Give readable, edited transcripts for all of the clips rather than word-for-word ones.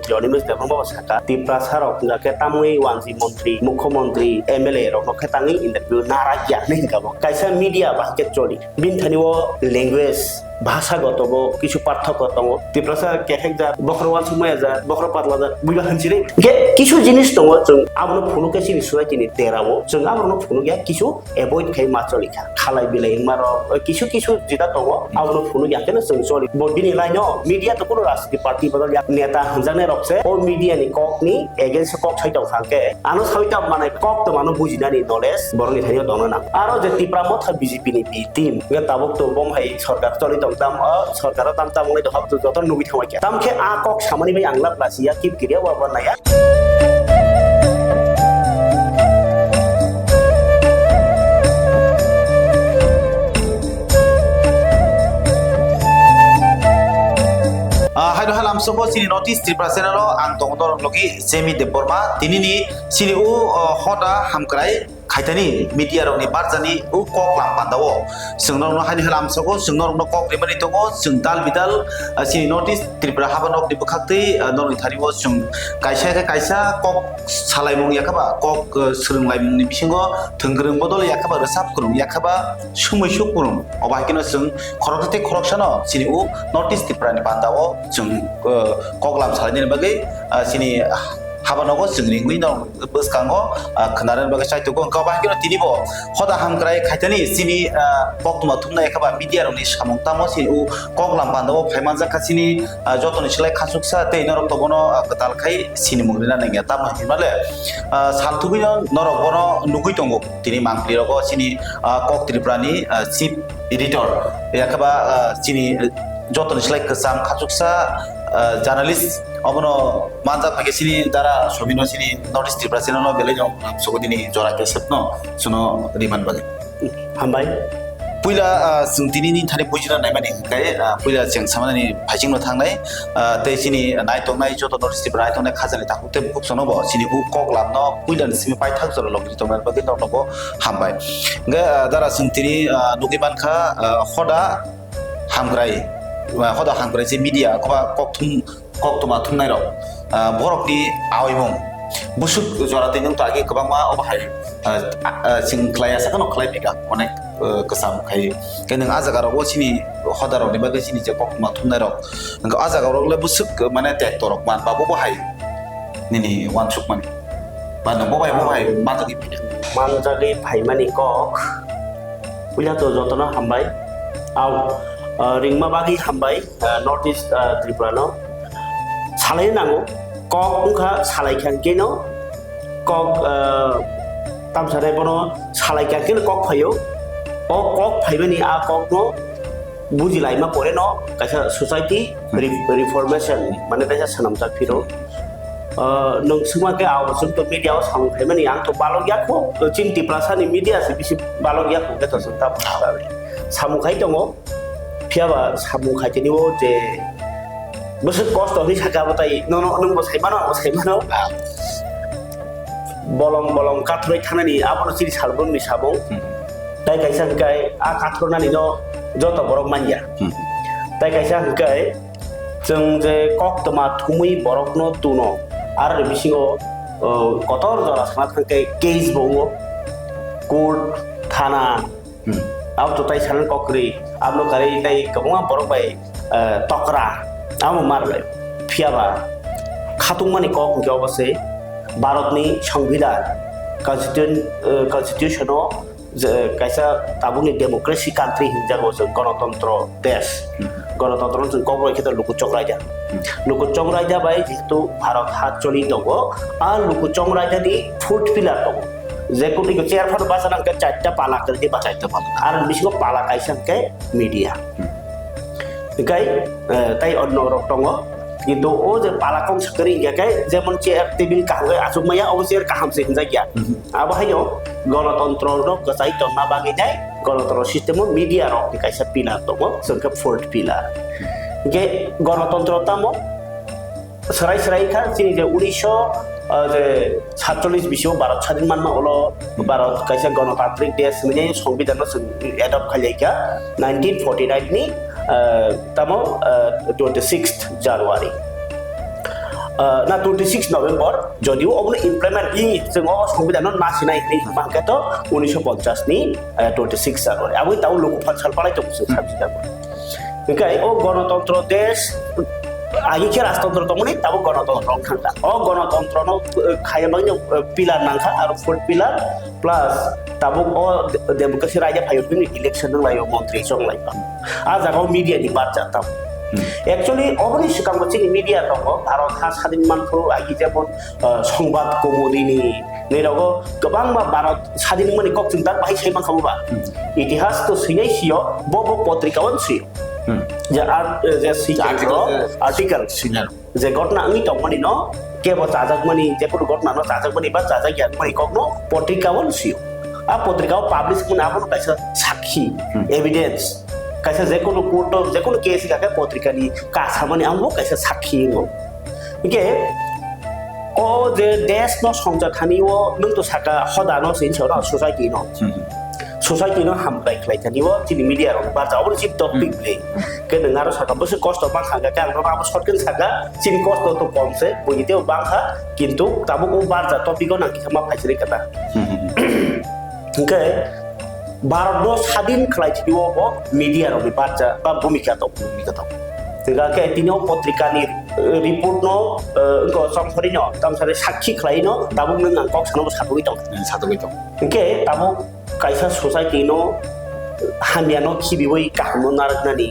মন্ত্রী অনিমেষ দেববর্মা সাকা ত্রিপুরা সারক যাকে তামুই ওয়ানজি মন্ত্রী মুখ্যমন্ত্রী এমএলএ রকমকে তাঙি ইন্টারভিউ নারাজিয়া নেগাবো কাইসা মিডিয়া বাহকে চলি বিনথানিও ল্যাঙ্গুয়েজ ভাষাগত কিছু পার্থক্য দङ ত্রিপুরা কেহেক যা বখরওয়াল সুমায়া যা বখর পাতলা যা বুইবা হানছিরে কিছু জিনিস দङ जों आबनो फुनुके सिनि सुराय दिनि तेरावो जों आबनो फुनुगिया किछु एभॉइड खाइ माचलिखा खालाय बिलाय मारो किछु किछु जिता दङ आबनो फुनुगिया केन जों सरि बदिनि लाइन मीडिया तो कुनो राजनीति पार्टी बदल नेता हंजाने रखसे ओ मीडिया नि ककनि एगेन्स्ट कक साइटाव थांके आनो साइटाव माने कक तो मानो बुजिनानि नलेज बरनि थायो दङ ना आरो जे टिप्रा मथा बीजेपी नि बि टीम गे ताबक तो बमहाय सरकार चलि दं ताम सरकार ताम तामले दहब जत नुबि थावाय तामखे आ कक सामानि बाय आंला प्लासिया किप किरिया वाबा नाया Hai doha lam sobo sini notice Tripura channel ang tongdor logi semi DEBBARMA tinini sini u Hoda Hamrai Khaithani Mediarokni Barjani u kok lam pandawo sungno hai doha lam sobo sungno kok rimani tongo sung dal bidal sini notice Tripura habanok di bukhakti norni thariwo sung kaisa kok salaimung yakaba kok srunglai ni bisingo thenggreng bodol yakaba resap kurung yakaba sumusuk kurung obahkino sung khorokte khoroksano sini u notice Tripura ni pandawo जों कगलाम सालायनायनि बागै सिनि हाबानगो जोंनि हुइनो बसकांगो खोनारन बागै साइतोगो अंका बाहागिनो तिनिबो हदा हामग्राय खायथानि सिनि पक्तमा थुमनाय खाबा मिडियारनि सामं तामो सिनि उ कगलाम बान्दाव फाइमान जाखासिनि जतनि सिलाय खासुकसा ते नरक तबनो कतालखाय सिनि मुंग्रिना नंगिया तामो हिमाले सालथुबिनो नरक बनो नुगै दंगो तिनि मांग्लिरगो सिनि कक त्रिपुरानि चिफ एडिटर याखाबा सिनि जतन सिलाय कसam खासुकसा जर्नलिस्ट अबनो मानजा फागेसिनि दारा सबिनो सिनि नॉर्थ ईस्ट त्रिपुरा चैनल बेले जों सगदिनि जरा केसबनो सुनो रिमान बागे हामबाय पुइला सुंतिनि थाने बुजिना नाय माने गाय पुइला जों सामानि फाइजिंनो थांनाय तेसिनि नायतंनाय जत नॉर्थ ईस्ट त्रिपुरा नायतंनाय खाजानि ताकुते बुकसनबो सिनि उ कगलामनो पुइला सिनि पाइ थाक जरा लगिनि तंनाय बागे नरनबो हामबाय गे दारा सुंतिनि नुगिबानखा हदा हामग्राय Hoda Hamrai जे मीडिया खबा कक्तमा थुमनाय र बरकनि आइमं बुसुक जराते नों तागे गोबांमा अबाहाय सिं क्लाया साकन क्लाइमेगा अनेक कसम खाय केनों आजागाराव सिनि हदारावनि बागै सिनि जे कक्तमा थुमनाय र नों आजागारावले बुसुक माने टेक्टरक मान बाबो बाहाय निनि वान सुक मान मान बबाय मानजागै फाइमानि कक पुला तो जतना हामबाय आव रिंमा बागी हामबाय नॉर्थ ईस्ट त्रिपुरा न सालाय नांगौ कक उखा सालायखांकेनो कक तामसारे बनो सालायखांकेनो कक फायो ओ कक फाइबानि आ कक नो बुजिलायमा परे न कायसा सोसाइटी रिफॉर्मेशन माने कायसा सनामजा फिरो नों सुमाके आवसुम तो मीडिया साम फाइबानि आं तो बालगियाखौ चिन त्रिपुरासानि मीडिया से बिसि बालगियाखौ गेतो संता सामुखाय दङ फियाबा सामु खायथिनिबो जे बस कष्ट नि साकाबताय नों बसायमानो बलम काथुरै थानानि आबनो सिरि सालबोनि साबो ताय कायसा हकाय आ काथुरनानि न जत बरक मानिया ताय कायसा हकाय जों जे कक्तमा थुमै बरकनो तुनो आरो बिसिङो कतर जरा साना थांकाय केस बङो कोर्ट थाना अब तो ताई सानन कक्री आप लोग करे ताई कबुआ बरक बाय तकरा आम मारले फियाबा खातुमानि कक के अबसे भारतनि संविधान कन्स्टिट्यूशनो कायसा ताबुनि डेमोक्रेसी कान्ट्री हिंजागो जों गणतंत्र देश गणतंत्र जों कब्रय खेत लुकुचंग राजा बाय जेतु भारत हात चलि दङ आ लुकुचंग राजानि फुट पिलार दङ जेकुनि चेयर फर बासना के चारटा पाला कर दे चारटा पाला आर बिसिको पाला कायसन के मीडिया गाय ताई अन्न रक्तंग किन्तु ओ जे पाला कम सकरी गाय जेमन चेयर टेबिल कांगे आसुमया ओ चेयर काहाम से जाया अब हायो गणतंत्र रो गसाइ तन्ना बागे जाय गणतंत्र सिस्टेम मीडिया रक्ति कायसा पिलार दङ जोंके फोर्थ पिलार गे गणतंत्र तामो सराय खा सिनि जे 1947 बिसिङाव भारत स्वाधीन मानमा ओलो भारत कायसा गणतान्त्रिक देश माने संविधान एडप्ट खालायका 1949 नि तमो 26 जानुवारि না 26 নভেম্বর যদিও অবনে ইমপ্লিমেন্ট ই जों সংবিধান নাসিনাই এই মানকাত 1950 ni 26 জানুয়ারি আবু তাও লোক ফালসাল পালাই তো সাবজি যাব ওকে ও গণতন্ত্র দেশ আগে কি রাষ্ট্রতন্ত্র তমনি তাও গণতন্ত্র থাকা ও গণতন্ত্র ন খায়বাং পিলার নাংখা আর ফোর পিলার প্লাস তাবো ও ডেমোক্রেসি রাইজা ফাইপিনি ইলেকশন লাইও মন্ত্রী সংলাইবা আ জাগাও মিডিয়া नि বাদ जाताम Actually, অবনি সিকাম হচ্ছে মিডিয়া দङ ভারত হা স্বাধীন মানফোর আগে যেমন সংবাদ কৌমুদিনি নেরাগো गोबां भारत স্বাধীন মানে ককচিং दा बाहाय सायमान खाबा इतिहास तो सिनै सियो बब पत्रिकावन सियो जे आर्टिकल सिनार जे घटना आंनि तमनि न केबो जाजाकमानि जे कोनो घटना न जाजाकमानि बा जाजागियाकमानि ककनो पत्रिकावन सियो आ पत्रिकाव पाब्लिश कुन आबो कायसा साक्षी evidence kaisa jekono koto jekono case ka पत्रिका नि कासामानि आंबो कायसा साक्षी हो ओके ओ जे देश न संजाथानि ओ नों तो साका हदा न सिन छरा सोसाइटी न हामराइ खलाइथानि ओ जिनि मिडिया रो बाजा अबो जि टपिक ले के नंगारो साका बसे कष्ट बा खागा का आंबो आबो शर्टकन साका जिनि कष्ट तो कमसे बयितेও बांखा किन्तु ताबो को बाजा टपिक न किमा फाइसरि कथा ओके भारत स्वाधीन खालायथिनियाव मिडियानि बाथ्रा बा भूमिका दं जोंहा तिनियाव पत्रिकानि रिपर्ट न समसरि न तामसारे साक्षी खालायनो दाबो नों आं कक सानाव साथुगै दं ओके दाबो कायसा ससाइटि न हामियानो खिबिवै काहामो नारनानि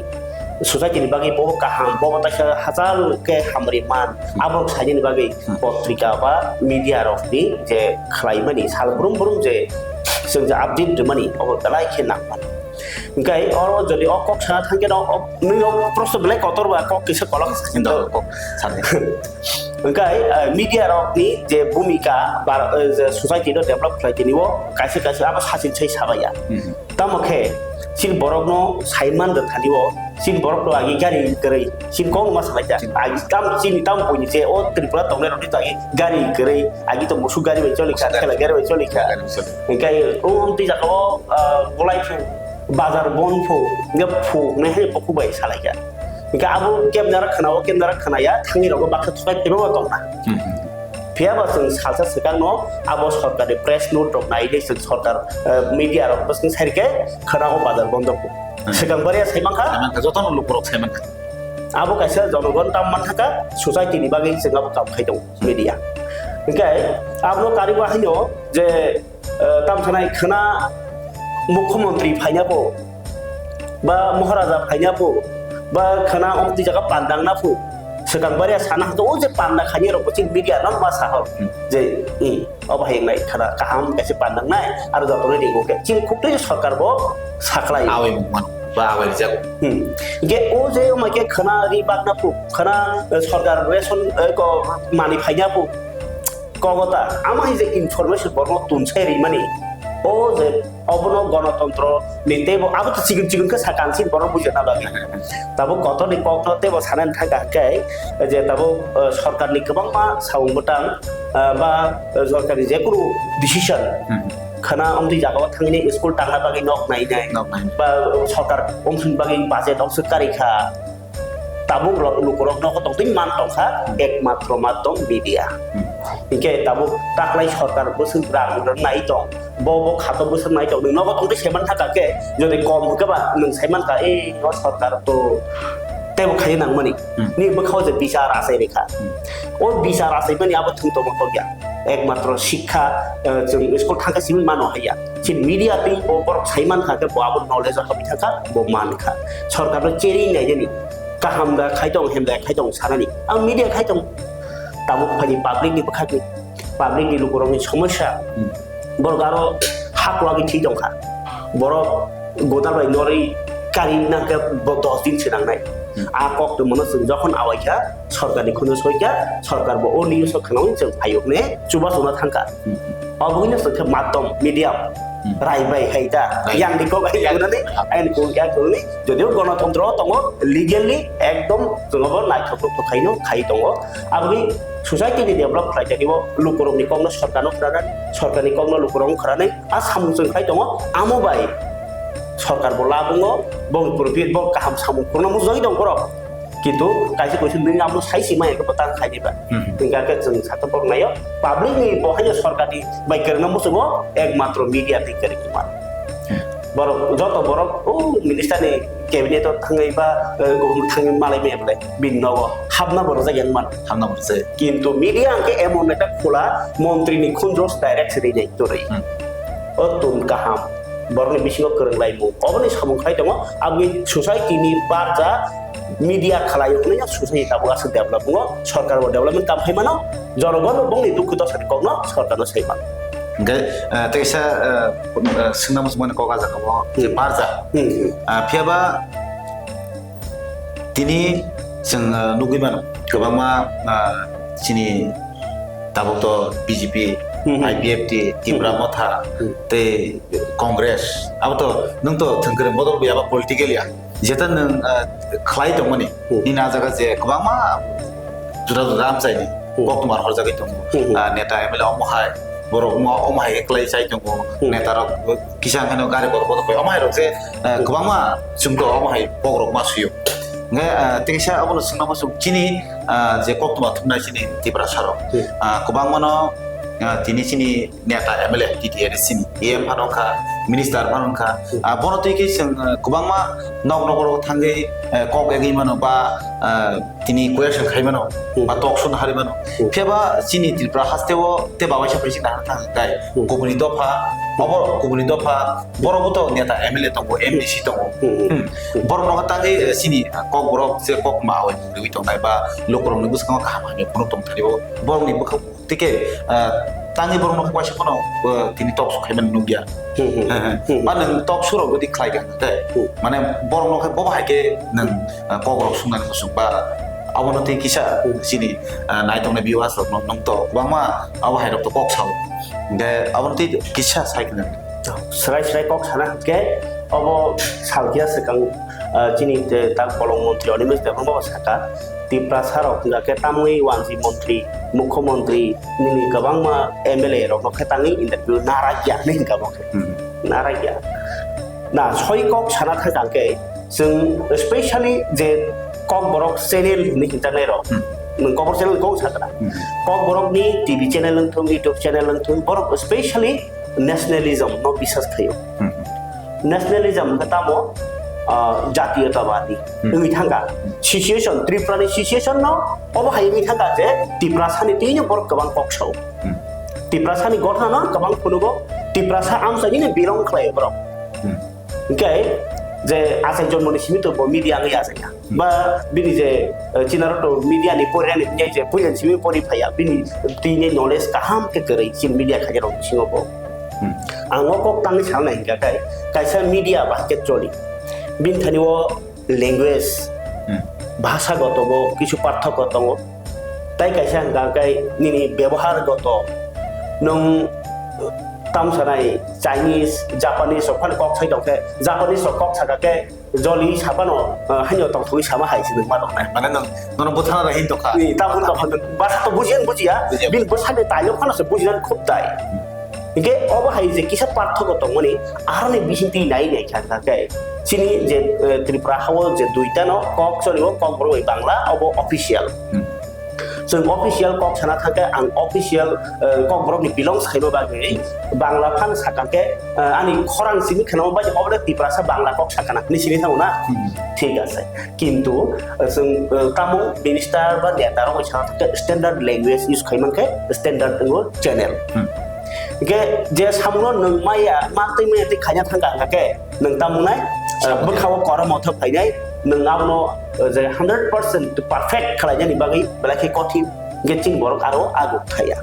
ससाइटिनि बागै बहु काहाम बहु तासा हाजार के हामरि मान आबो साइनि बागै पत्रिका बा मिडियारनि जे खालायमानि सालब्रुम ब्रुम जे जों जा आपडेट मानि अब दालाय खेना ओंखाय और जदि अ कक साना थांगे न नों प्रश्न बेले कतरबा कक किसे कलक सिन्द साने ओंखाय मिडिया रकनि जे भूमिका बा सोसाइटि न डेभलप खालायथिनिव कायसे कायसे आबो सासिन छै साबाया तामखे सिन बरकनो साइमान द थानिव सिन बरकनो आगि गारि गरै सिन कौ मा सालायजा आगि ताम सिन ताम पयनि जे ओ त्रिपुरा तंने रति तागि गारि गरै आगि तो मुसु गारि बाय चलिखा खेला गारि बाय चलिखा ओंखाय ओ उन्ति जाखो गलायफु बाजार बनफु गफु ने हे पकुबाय सालायगा ओंखाय आबो केमनारा खानाया थांनि रगो बाखा थुकाय पेबो दंना फियाबा जों सालसा सिगां न आबो सरकारनि प्रेस नोट दंनाय जों सरकार मिडिया रक बसनि साइरके खोनागो बाजार बन्दखौ सिगां बारिया साइमांखा जतन लुकरक साइमांखा आबो कायसा जनगण ताम मानथाका सोसाइटिनि बागै जोंहाबो कामखाय दं मिडिया ओंखाय आबो कारि बाहायनो जे तामसानाय खोना मुख्यमंत्री फाइनापो बा महाराजा फाइनापो बा खोना अमति जागा पांदांनापो सिगां बारिया साना हातो जे पांदा खानि रक चिन मिडिया न मा साहर जे अब हायनाय खोना काहाम कायसे पांदांनाय आरो जतने दिगोके चिन खुक्ते सरकार बो साखलाय आवे मन बा आवे जागो गे ओ जे माके खोना रि बागनापो खोना सरकार रेसन को मानि फाइनापो कगता आमाय जे इनफरमेशन बरनो तुनसाय रि मानि ओ जे अबनो गणतंत्र नितेबो आबो तो चिगन के साकांसिन बरनो बुझना बागे ताबो गतनि ककनतेबो सानान थागाके जे ताबो सरकारनि गोबां मा सावंबटां बा सरकारनि जे कुनु डिसिजन खाना अमदि जागाव थांनि स्कुल टांगा बागै नक नायनाय बा सरकार अमसिन बागै बाजेट अफ सरकारिखा ताबो लुकरक नक तंतिन मान तंखा एकमात्र माध्यम मिडिया इके ताबो ताकलाय सरकार बोसोर रां नाय दं बब खातो बोसोर नाय दं नक तंति सेमान थाकाके जदि कम होगबा नों सेमान का ए सरकार तो तेबो खाय नांगमनि नि बखाव जे बिचार आसे रेखा ओ बिचार आसे माने आबो थंतो मखो गया एकमात्र शिक्षा जों स्कुल थांगासिनो मानो हाया सिन मिडिया पे ओपर साइमान खाके बाबो नलेज हाबि थाका बो मानखा सरकार चेरि नायनि काहामदा खायदं हेमदा खायदं सानानि आं मिडिया खायदं ताबो फानि पाब्लिकनि बखानि पाब्लिकनि लुकरनि समस्या बरगारो हाकलागि थि दंखा बर गोदाबाय नरै गारि नाके 10 दिन सिनांनाय आ कक मन जों जखन आवायखा सरकारनि खुनु सयखा सरकार बो ओ निउस खानाव जों आयोगने चुबा सुना थांखा अबुनो सखे माध्यम मिडिया रायबाय हायदा यांदिको गायनानै आइन को या कोनि जदिও गणतंत्र दङ लिगेलि एकदम जोंबो नायथावथाव खायनो खाय दङ आबि सोसाइटिनि डेभलप खालायथिबो लुकरमनि कमनो सरकारनि कमनो लुकरम खरानै आ सामुजों खाय दङ आमोबाय सरकार बोला बुङो बंपुर बिर ब काहाम सामु कोन मुजै दं बर কিন্তু কাইसे কইছে नों आमनो साइसि माय को पता खाइबा इंगा के जों साथ बरनायो पब्लिक नि बहाय सरकारनि बाय करना मसुगो एकमात्र मीडिया ति करि मा बरक जत बरक ओ मिनिस्टार नि कैबिनेट थांगैबा गवर्नमेंट थांगै मालाय मेबले बिननव हाबना बर जायन मान हामना बरसे কিন্তু মিডিয়া के एमन এটা খোলা মন্ত্রী नि खुंद्रस डायरेक्ट सेरै नै तोरै ओ तुम काहाम बरनि बिसिङाव फोरोंलायमु अबनि सामुखाय दङ आंनि सोसाइटिनि बारजा मीडिया खालायोखौनो सोसाइटि दाबोगासो डेभलप दङ सरकारबो डेभलपमेन्ट काम फाइमानो जनगण बंनि दुखु दसानि कगनो सरकारनो सैमा ओंखाय तेसा सोंनामस मन कगा जाखौ जे बारजा फियाबा दिनै जों नुगैमानो गोबांमा सिनि दाबोथ बीजेपी IPF Tripura मथा ते कांग्रेस अब तो नों तो थंगरे बदल गयाबा पॉलिटिकल या जेता नों खलाय दंमोनि नि नाजागा जे गोबांमा जुदा जुदा आमसायनि गकमार हरजागै दं नेता एमएलए अमहाय बरकमा अमहाय एकलाय जाय दं नेता रक किसान हेनो गारि बर बदल अमहाय रक जे गोबांमा जोंखौ अमहाय बगरक मासुयो nge teksa abono sungna masuk chini je koktuma thumna chini Tripura saro kubang mano tini chini neta MLA TTR sini EM phanongkha minister phanongkha bono teki sing kubang ma nok nokoro thangai kok egi mano ba tini question khai mano ba talk sun hari mano pheba chini Tripura hastewo te bawaisa presi na thangai kubuni dofa Abor kubuni dofa borobuto neta MLA tongo MDC tongo borok no tangai sini kok borok se kok mawe wi tongai ba lokorong ni busang ka ha ni kono tong tharibo borok ni bukha tike tangi borok no kwasa kono tini top su khaiman nugia mane top suro godi khlai ga dai mane borok no bo ba ke nang kok borok sungan kusuk ba abono te kisa sini nai tong na biwas rok nong to bangma awa hai rok to kok sau de abono te kisa sai kan serai kok sana ke abo salkia sekang chini te tak polong montri onimis de bangma saka Tripura sarok ke tamui wansi montri mukhomontri nini gabangma MLA rok no khetangi interview narakya ning gabok narakya na soi kok sana thang ke जों especially जे कक बरक channel नि internet रो नों cover channel को साकरा कक बरक नि TV channel लंथुं YouTube channel लंथुं बरक specially nationalism no विश्वास थयो nationalism कतामो जातीयतावादी नोंनि थांगा सिचुएशन त्रिपुरानि सिचुएशन न अब हायनि थांगा जे त्रिपुरा सानि तिनो बरक गोबां कक्साव त्रिपुरा सानि गठन न गोबां फुनुगो त्रिपुरा सा आमसानि ने बिलं खालाय बरक ओंखाय जे आसाय जन्मनि सिमितो बो मीडिया ngै आसाया बा बिनि जे चिनारतो मीडिया नि पोरियानि न्याय जे फुयन सिमि परिफाया बिनि तिनि नलेज काहाम के करै सिन मीडिया खाजेरो सिङबो आङो कक तांनि साननाय गाय कायसा मीडिया बास्केट चली बिन थानिओ लैंग्वेज भाषागतबो किछु पार्थक्य दङ ताइ कायसा गाय निनि व्यवहारगत नों तामसानाय चाइनीज जापानीज सफान कक साइ दंखे जापानीज कक सागाके जली साबानो हान्यो तंथुइ सामा हाइसिन मा दंनाय माने नन बुथाना रहिन तखा नि तामुन दफान बासा तो बुजियान बुजिया बिन बसाने ताइलो खानासो बुजिनान खुब दाय इके अब हाइ जे किसा पार्थक्य दंमनि आरने बिसिंति नाइ नाइ खानगाके सिनि जे त्रिपुरा हाव जे दुइता न कक चलिबो कक बरoi बांला अब अफिशियल जों अफिशियल कक साना थाके आं अफिशियल कक बरकनि बिलंस खाइबो बागै बांला फान साकाके आनि खरां सिनि खानाव बाय अबले त्रिपुरा बांला कक साकाना निसिनि थाउना ठीक আছে কিন্তু जों तामो मिनिस्टार बा नेतार वइसा थाके स्टैंडर्ड लैंग्वेज इउज खाइमानके स्टैंडर्ड दंगो चैनल के जे सामनो नों माया मातै मेते खाया थांगाके नों तामुनाय बखाव करम अथ फाइनाय नों आवनो जे 100% परफेक्ट खालायनायनि बागै बेलाखे कठिन गेटिं बरक आरो आगु थाया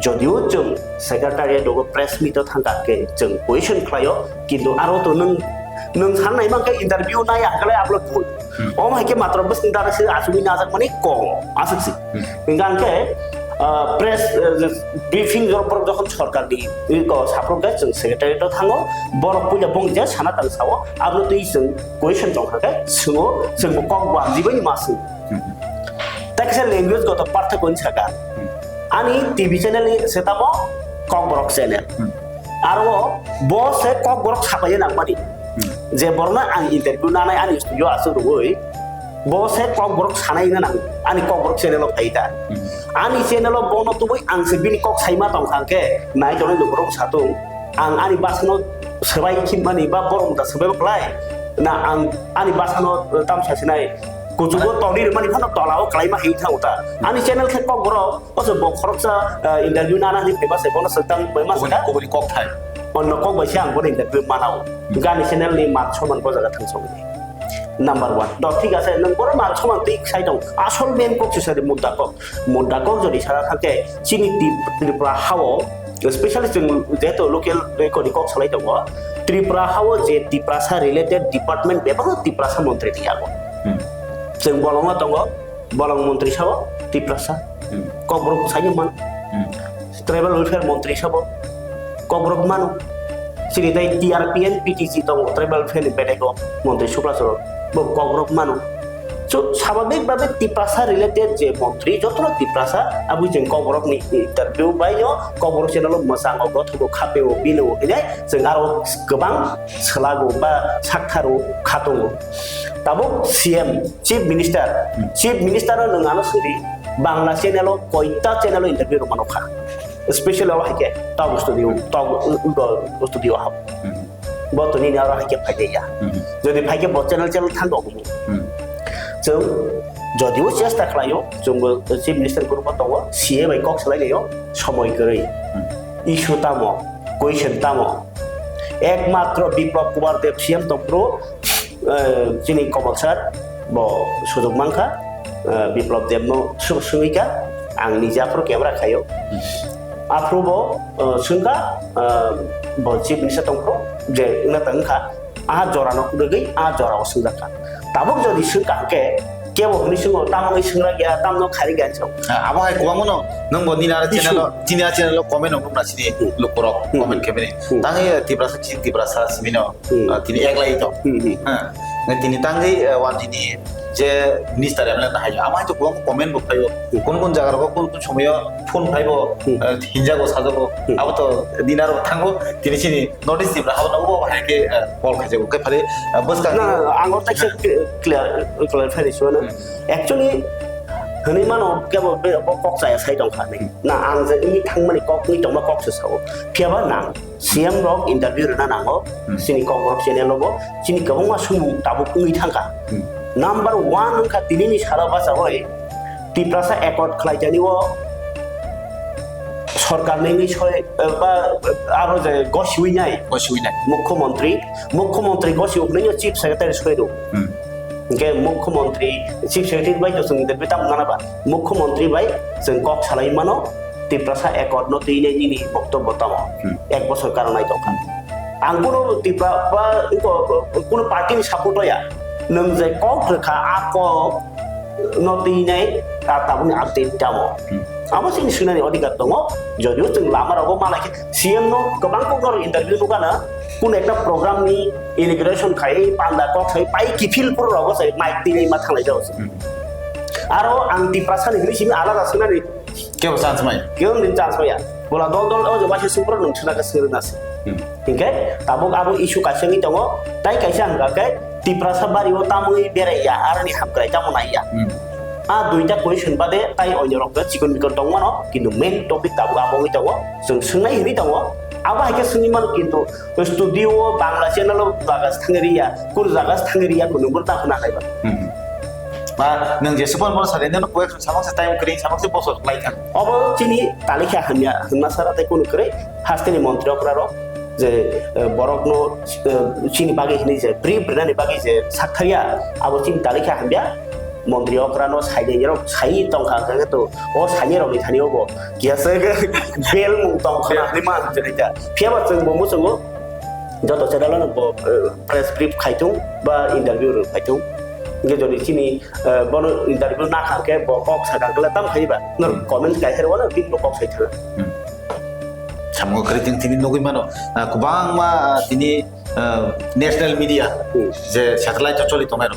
जदिও जों सेक्रेटारियेट दग प्रेस मिट थांगाके जों क्वेश्चन खालायो किन्तु आरो तो नों साननाय माके इंटरव्यू नाय आगले आपलोड फुल ओ माके मात्र बस दारसे आसुबि नाजाक माने कम आसुसि गानके प्रेस ब्रीफिंग जरपर जखन सरकार दी इको साप्रगे जों सेक्रेटारियेट थाङो बरक पुजा बंगजे साना तांसावो आबलो तै जों क्वेश्चन जंखाके सोङो जों कक वाजिबै मासु ताकसे लैंग्वेज गत पार्थक्य छका आनी टीवी चैनल सेतामो कक बरक चैनल आरो बो से कक बरक सापाय नांबादि जे बरना आं इंटरव्यू नानाय आनि स्टुडियो आसु रुगै bose kok borok sanai na nang ani kok borok channel paida ani channel bono tu boi ang se bini kok saima tong khangke nai jone lu borok satu ang ani basno sebai kimani ba borok ta sebai klai na ang ani basno tam sasinai kujugo toni mani phano tolao klai ma hei thauta ani channel khe kok borok oso bok khoroksa interview nana ni pheba se bono satang bai ma sa ko bini kok thai onno kok bai siang bono interview manao gani channel ni mat soman ko jaga thangsong Number 1 dot ঠিক আছে নং বড় মান সমান ঠিক সাই দং আসল main cock সুসারি মুদ্রা cock যদি সারা থাকে চিনি ত্রিপুরা হাও স্পেশালি जों যেহেতু লোকাল রেকর্ড কক সালাই দङ ত্রিপুরা হাও যে ত্রিপুরা রিলেটেড ডিপার্টমেন্ট বেবাগ ত্রিপুরা মন্ত্রী দিয়াগো जों বলংা দङ বলং মন্ত্রী sub Tripura Kokborok Saiman tribal welfare মন্ত্রী সাব ককব্রক মানো সিনি তাই টিআরপিএন পিটিসি দङ ট্রাইবাল ওয়েলফেয়ার বেটেগো মন্ত্রী সুপ্রাসর ককব্রক মানো so স্বাভাবিকভাবে ত্রিপুরা রিলেটেড যে মন্ত্রী যতন ত্রিপুরা আবু जों ককব্রকনি ইন্টারভিউ বাইনো ককব্রক চ্যানেল मोजां गथ'खौ खापेव बिनो इने जों आरो गोबां सोलागौ बा साखथारौ खादङो दाबो सीएम चीफ मिनिस्टार नङानो सोरि बांला चैनेल कयता चैनेल इन्टारभिउ मानोखा स्पेशली हाइके टाउ स्टुडियो हाब बतनि आरो हाइके फाइदेया যদি फाइके ब चैनेल थांगौ जों যদিও চেষ্টা খালাयो जोंबो चीफ मिनिस्टार ग्रुप दङ सीए बाय कक सलायनायो समय गरै इशु तामो क्वेश्चन तामो एकमात्र बिप्लव कुमार देव सीएम तंप्रो जिनि कमलसार ब सुजुग मांखा बिप्लव देवनो सुसुइका आं निजाफोर क्यामेरा खायो आफ्रोबो सुनका ब चीफ मिनिस्टार तंप्रो जे ना तंखा आ जरानो कुदगै आ जराव सुजाका ताबक जदि सुकाके केबो निसुङो तामङै सुंरा गया तामनो खारि गान्छौ आबहाय गोबांनो नों बनिना चैनेल कमेन्ट नंगौना सिनि लोकरक कमेन्ट केबेनि ताङै तिब्रासा सिमिनो तिनि एकलाय त तिनि ताङै वानदिनि जे मिनिस्टार एमला हायो आमाय तो गोबां कमेन्ट बफायो कोन जागाराव कोन समय फोन फाइबो हिनजागो साजगो आबो तो दिनारो थांगो तिनि सिनि नोटिस दिब्रा हाबो नगो हायके कल खाइजगो के फाले बसका ना आंगो तक क्लियरफाइसन एक्चुअली हनै मानो केबो बे कक जाया साइ दं खानै ना आं जे इ थांमानि कक नि दंमा कक ससाव फियाबा नां सीएम रक इंटरव्यू रना नांगो सिनि कक रक चैनेल लगो सिनि गोबां मा सुमु दाबो कुइ थांगा Number 1 nungka tinini sara basa hoy Tripura accord খাইজানিও সরকার নেই ছয় বা আরো যে গসিউইনাই মুখ্যমন্ত্রী গসিউইনাই চিফ সেক্রেটারি ছয়রো के मुख्यमंत्री चीफ सेक्रेटारि बाय जों बेताम नानाबा मुख्यमंत्री बाय जों कक सालाय मानो त्रिपुरा एकर्ड न दैनायनि बक्तव्य तम एक बছর कारनाय दखा आं कोनो त्रिपुरा बा कोनो पार्टीनि सापर्ट होया नों जे कक रेखा आक न दैनाय ताबुनि आपडेट दङ आमा जोंनि सोंनायनि अधिकार दङ जदिও जों लामारावबो मालाय सीएम नो गोबां ककनर इन्टारभिउ नुगाना কোন একটা প্রোগ্রামনি ইমিগ্রেশন খাই পান্ডা কক খাই পাই কিফিল পুরো যায় মাইক দিলে মা থাংলাই যাওছে আরো আন্টি প্রাসানি হিসিমি আলাদা শুনানি কেউ চান্স মাই কেউ নিন চান্স মাইয়া বলা দল ও যে বাসে সুপ্র নংছনা কা সিরনাসে ঠিকই তাবক আরো ইস্যু কাছেনি দङ তাই কাইসা আঙ্গাকে ত্রিপ্রাসা বাড়িও তামুই বেরাইয়া আর নি হামক্রাই তামুনাইয়া দুইটা কোয়েশ্চন বাদে তাই অন্য রকম চিকন বিকন দङ মানো কিন্তু মেইন টপিক তাবক আবই দङ जों सोंनाय हिरि दङ आबा हायके सुनिमान किन्तु स्टुडियो बांला चैनेल जागास थांगरिया कुर जागास थांगरिया को नंबर ता होना नायबा बा नों जेसेबां बर सारेन कोएक सामासे टाइम करि सामासे बसर लाइथां अब चिनि तालिखा हन्या हन्ना सारा ताइ कोन करे हास्तेनि मन्त्रीफोरारो जे बरकनो चिनि बागे हिनि जे ब्रिफ ब्रेनानि बागे जे साखरिया अब चिनि तालिखा हन्या মন্ত্রী অকরানো সাইডে এরক সাই টংখা কাকে তো ও সাইয়ে রনি থানিও গিয়াছে বেল মুং টংখা নিমান যেটা ফিয়াবা जों বমু जों যত চ্যানেল প্রেস ব্রিফ খাইতুং বা ইন্টারভিউ খাইতুং গে যদি চিনি বন ইন্টারভিউ না খাকে কক সাগাগলা তাম খাইবা নর কমেন্ট গাইহের ওনা বিন কক সাইথা সামগো করিতিং তিনি নগই মানো কুবাং মা তিনি नेशनल मीडिया जे सैटेलाइट चलि तमारो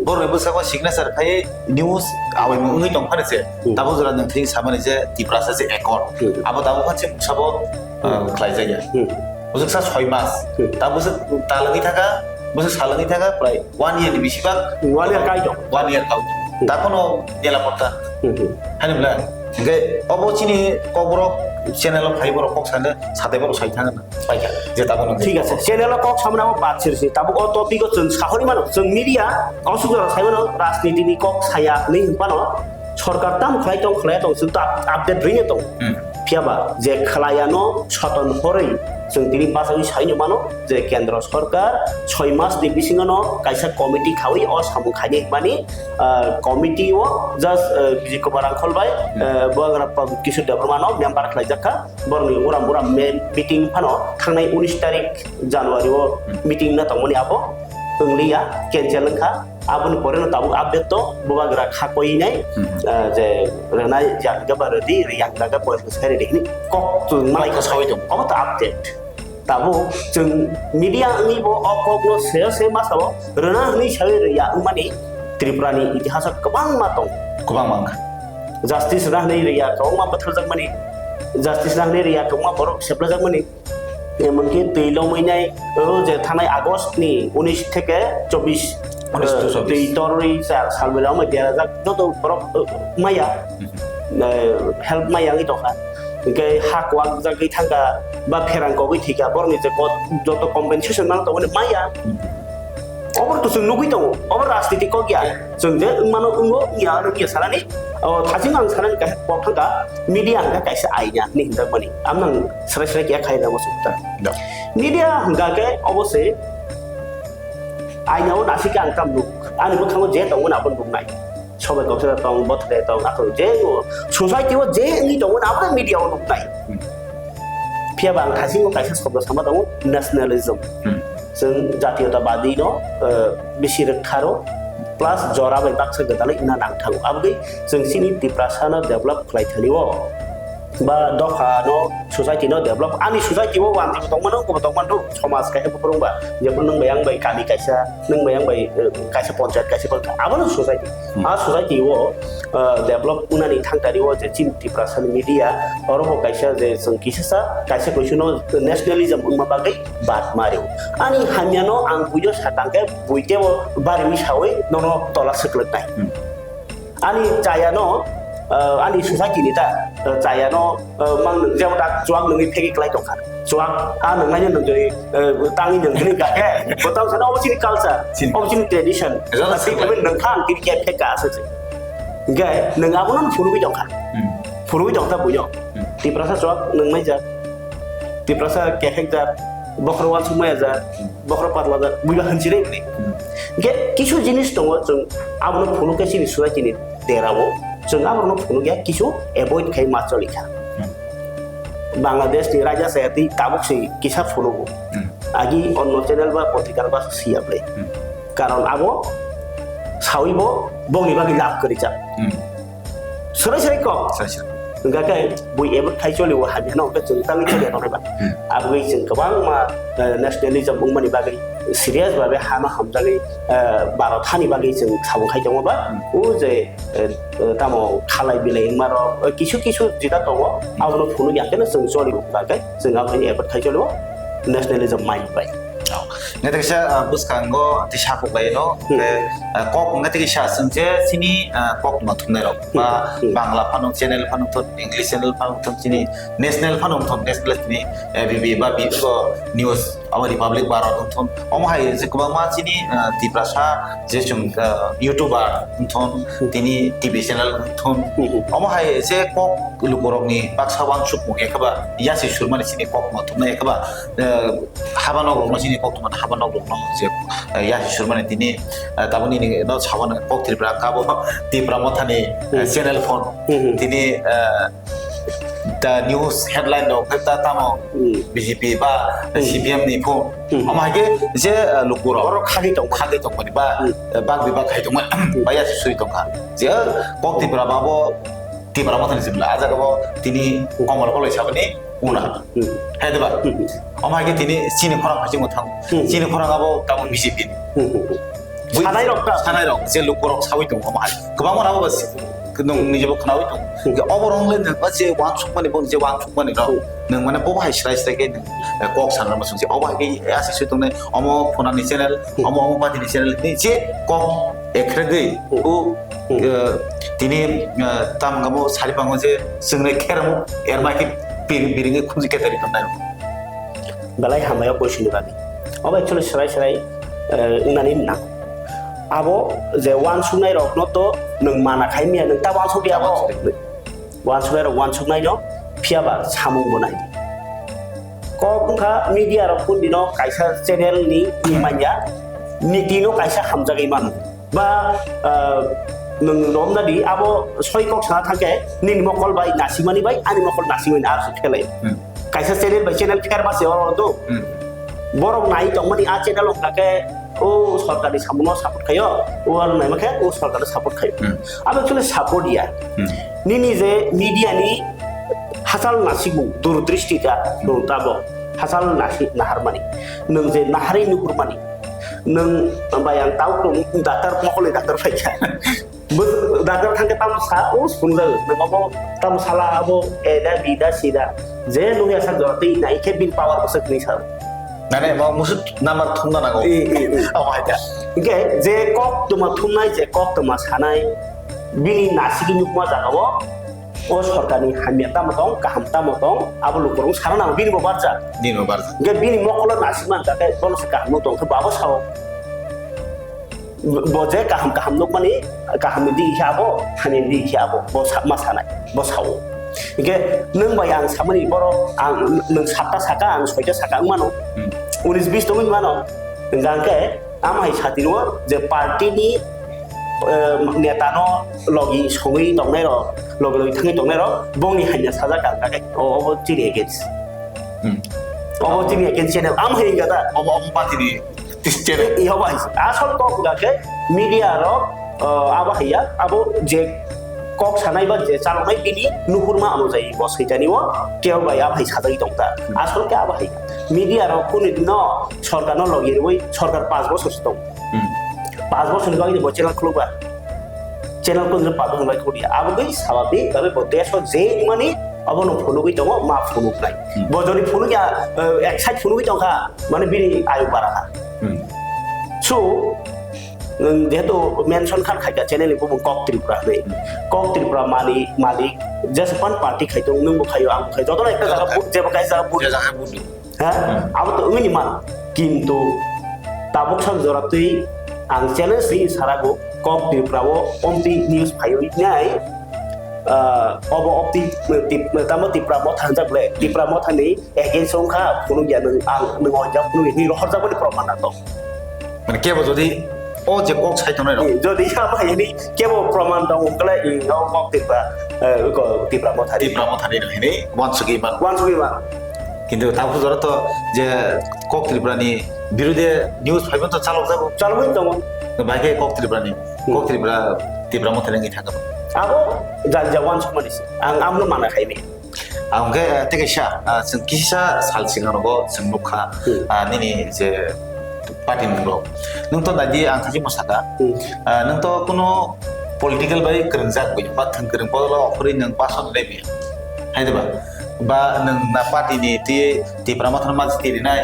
बरो बसाको सिग्नेचर खाय न्यूज आवे मुंगै दंफाने जे दाबो जरा नोंथि सामाने जे त्रिपुरा जे एकर्ड आबो दाबो खानसे मुसाबो ख्लाय जाया ओजोंसा 6 मास दाबो तालगि थाका बोसोर सालांनि थाखाय प्राय 1 year नि बेसेबां 1 year गाय दं 1 year गाव दाखौनो नेलापत्ता हानिब्ला ओंखाय अबचिनि कबरक চ্যানেলক ফাইবৰ কক সানে সাতেবৰ সাই থাঙে পাইকা যে তাবো ঠিক আছে চ্যানেল কক সামনাও বাছিরছি তাবো অ টপিক जों সাহরি মানো जों মিডিয়া অসুবিধা সাইমানো রাজনীতিনি কক সায়া नै পানো সরকার তাম খলাই দं जों আপডেট রিনে दं फियाबा जे खलायानो सतन हरै जों दिनै बासावि साइनो मानो जे केन्द्र सरकार 6 मास नि बिसिङानो कायसा कमिटि खावै अ सामु खानि माने कमिटि ओ जस्ट बिजिको बारां खलबाय बगरा किशु देबरमानो मेम्बार खलायजाखा बरनि उराम उराम मिटिं फानो थांनाय 19 तारिख जानुवारि ओ मिटिं ना तंमनि आबो ओंलिया केन्सेल खा आबुन परेनो ताबु अपडेट तो बबागरा खाकइनाय जे रनाय जागा बारदि रियागा पयस सरे देखनि कक तो मालायखा सावै दं अब त अपडेट ताबु जों मिडिया नि बो अकगनो से मासाव रना नि सावै रिया माने त्रिपुरानि इतिहास गोबां मा दं गोबां मांखा जस्टिस राहनै रिया तो मा बथरजक माने जस्टिस राहनै रिया तो मा बरक सेप्लाजक माने एमनके दैलमैनाय जे थानाय आगस्टनि 19 থেকে 24 तोरई सालबेराव मैदेरा जत बरक माया हेल्प माया नि दखा के हाकवा जगै थांगा बा फेरांको गै थिका बरनि जे जत कम्पेनसेसन मान तो माया अबर तो जों नुगै दङ अबर राजनीति को गया जों जे मानो उंगो या रुकिया सारानि थाजिं आं सारानि का पथंगा मीडिया हंगा कैसे आइना नि हिंदा बनि आमनां सरासरा क्या खाइना मसुता मीडिया हंगा के अबसे आइनाव नासिका आंताम लुक आनि बखाङो जे दंमोन आबन बुंनाय सबाय गथरा दं बथरे दं आखो जे सोसाइटिव जे नि दंमोन आबन मीडियाव नुनाय फियाबा आं थाजिं कैसे शब्द सामा दं नेशनलिज्म जों जातीयतावादी नो बिसिर खारो प्लस जरा बाय बाक्सा गदालै इना नांथागो आबगै जों सिनि दिप्रासानो डेभलप खलायथालिओ बा दखा नो सोसाइटी नो डेभलप आनि सोसाइटी वो वान दंमोन को दंमोन तो समाज काहे फोरोंबा जेफोर नों बायं बाय गामि कायसा नों बायं बाय कायसा पंचायत कायसा पर आबनो सोसाइटी आ सोसाइटी वो डेभलप उनानि थांतारि वो जे चिन दिप्रासानो मीडिया और हो कायसा जे जों किसा कायसा क्वेश्चनो नेशनलिज्म उनमा बागै बात मारियो आनि हान्यानो आं बुयो सातांके बुइतेव बारिमि सावै ननो तला सकलनाय आनि जायानो आनि सोसाइटी नि ता जायानो मां जेव दा जुआं नोंनि फेगि क्लाइ दंखा जुआं आ नोंनायनो नोंजै तांनि नोंनि गाहे बताव साना अबसिनि कल्चर अबसिनि ट्रेडिशन जासि बे नोंखां तिरिके फेका ससे गाय नोंगाबोनो फुरुबि दंखा फुरुबि दंता बुयो तिप्रासा जुआं नोंनाय जा तिप्रासा केफेक जा बखरवान सुमाया जा बखर पातला जा बुइबा हनसिरे गे किछु जिनिस दङ जों आबनो फुरुकेसिनि सोसाइटीनि देरावो जों आबरनो फुनु गया किछु एभॉइड खाइ माचलिखा बांग्लादेश नि राजा सायाति ताबुकसि किसा फुनुगो आगि अन्न चैनल बा पत्रिका बा सियाबले कारण आबो साविबो बंनि बागि लाभ करिजा सरै सरै क गाकै बुइ एभॉइड खाइ चलिवो हाबिनो बे जों तांनि चले नबा आबगै जों गोबां मा नेशनलिज्म बुंमानि बागै सिरियास भाबे हामा हमजागै भारतहानि बागै जों साबुखाइ दङबा उ जे तामो खालाय बिलाय मारो किछु किछु जिदा दङ आबनो फुनु याकेनो जों जलिबो बागै जों आबनि एभॉइड खाइ चलिवो नेशनलिज्म माइन्ड बाय नेतकसा बुसखांगो तिसाखौ लायनो कक नेतकसा संजे सिनि कक मथुमनाय रक बा बांला फानो चैनल फानो तो इंग्लिश चैनल फानो तो सिनि नेशनल फानो तो नेशनल सिनि एबीबी बा बिबो न्यूज आवर रिपब्लिक भारत थन अमहाय जे गोबां मानसिनि तिप्रासा जे जों यूट्यूबर थन तिनि टीवी चैनल थन अमहाय जे कक लुगरकनि बाक्सावान सुकमु एकबा यासि सुरमानि सिनि कक मथुमनाय एकबा हाबानो सिनि कक तुमान हाबानो गनो जे यासि सुरमानि तिनि ताबनि न छावन कक त्रिपुरा काबो तिप्रा मथानि चैनल फोन तिनि दा न्यूज हेडलाइन दो फेता तामो बीजेपी बा सीपीएम नि फो अमागे जे लुकुर और खागे दं माने बा बाग बिबाग खाइ दं बाया सुइ दंखा जे कक्तिफ्रा बाबो तिब्रा मथानि जिबला आजागबो तिनि कमल कलेज साबनि उना हेदबा अमागे तिनि सिनि खरा फाजि मथां सिनि खरागाबो तामो बीजेपी सानाय रक जे लुकुर सावि दं अमा गोबां मनाबो बस नों निजेबो खोनाबाय दं अबरंले नों जे वान सुक माने बन जे वान सुक माने नों माने बबा हायस्राय स्रायके kok sana masuk si awak ke asis itu ne omo phonani channel omo pati ni channel ni je kok ekhrege u tini tam gamo sari pango je sengne keramu ermaki biringe khunji ke tari tonai balai hamaya question bagi aba actually serai ngani na abo je wan sunai rok no to nang mana khaimia nang ta wan subi abo wan sunai rok wan sunai no phiaba samung bonai ko kha media rok kun dino kaisa channel ni manya niti no kaisa hamjagai man ba nang nom na di abo soi kok sa thake nin mokol bai nasimani bai ani mokol nasimani ar khelai kaisa channel bai channel fair ba se or do borok nai tong mani a channel ok lake o সরকারি সামনো support খাইও ও আর নাই মাখে ও সরকারি support খাইও আমি actually support দিয়া নিনি যে media নি হাসাল নাসিবু দূরদৃষ্টিটা দৌতাবো হাসাল নাসি নাহারমানি নং যে নাহারি नुहुरमानि नों bayang tahu dong datar mokole datar faika datar thangke tam sa o sunjal nang tam sala abo eda bida sida je lu ya sa dorti nai ke bin power osek ni sa nane mau musut namar thumna nago awai da oke je kok tuma thumnai je kok tuma sanai bini nasigi nukma jagao o sorkani hamia tamotong kaham tamotong abo lukurung sarana bini barja ge bini mokolo nasiman take bono se kaham tong ke babo sao boje kaham nukmani kaham di hiabo hanin di hiabo bo masanai bo sao ge nung bayang samani boro ang nung sapta saka ang soja saka mano 19-20 tong mano ngangke amai satino je party ni netano logi songi tongnai ro logi thangi tongnai ro bongni hanya saja kan ka obo chiri against obo chiri against channel am hinga da omo pati ni channel i hoba asol to ga ke media ro aba haya abo je kok sanai ba je chalonai bini nuhurma anujai bo saitani o keu ba ya bhai sajai tongta asol ke aba haya media ro kuni no sarkar no logi roi sarkar 5 বছর tong 5 বছর lagi bo channel khuluba channel ko je 5 বছর lagi khuli abo gai sababi tabe bo desho je mani abo no phonu gai tongo ma phonu nai bo jori phonu ya excite phonu gai tongka mane bini ayu bara so যেহেতু mention খান খাইকা channel বো cock Tripura রে cock Tripura মালিক just পান party খাইতো নং বো খাইও আম খাই যত একটা জায়গা বুট যে কাই জায়গা বুট হ্যাঁ আবো তো উনি মান কিন্তু তাবুক সাম জরাতুই আং চ্যানেল সি সারাগো কক ত্রিপুরা ও অমতি নিউজ ফাইও নাই অব অপতি তামো ত্রিপুরা ম থানজাবলে ত্রিপুরা ম থানি এগেইন সংখা কোনো জ্ঞান আং নং অজাব কোনো নি রহজাবলি প্রমাণ তো মানে কেবল যদি ও যে কক সাইতনে ro যদি আমার ini কেবল প্রমাণ দাও কলে ইনো কক ত্রিপুরা ম থানি ini ওয়ানসুগি মান কিন্তু তারপর ধরো তো যে কক ত্রিপুরানি বিরুদ্ধে নিউজ ফাইভ তো চালবই তো বাইকে কক ত্রিপুরা মতো রেঙ্গি থাকবো আবো জানজা ওয়ানস মানিস আমনো মানা খাইনি আমগে তেকেশা কিসা সালসিংনগো जोंनुखा নিনি যে পার্টি নংলো নংতো দাদি আं থাকি মসাকা নংতো কোনো পলিটিক্যাল বাই গ্রংজাক বই বা থংগ্রং পদলা অখরি নং পাসন লেবি হাইদবা বা নং না পার্টি নি তি প্রামাথন মাজি তিরিনাই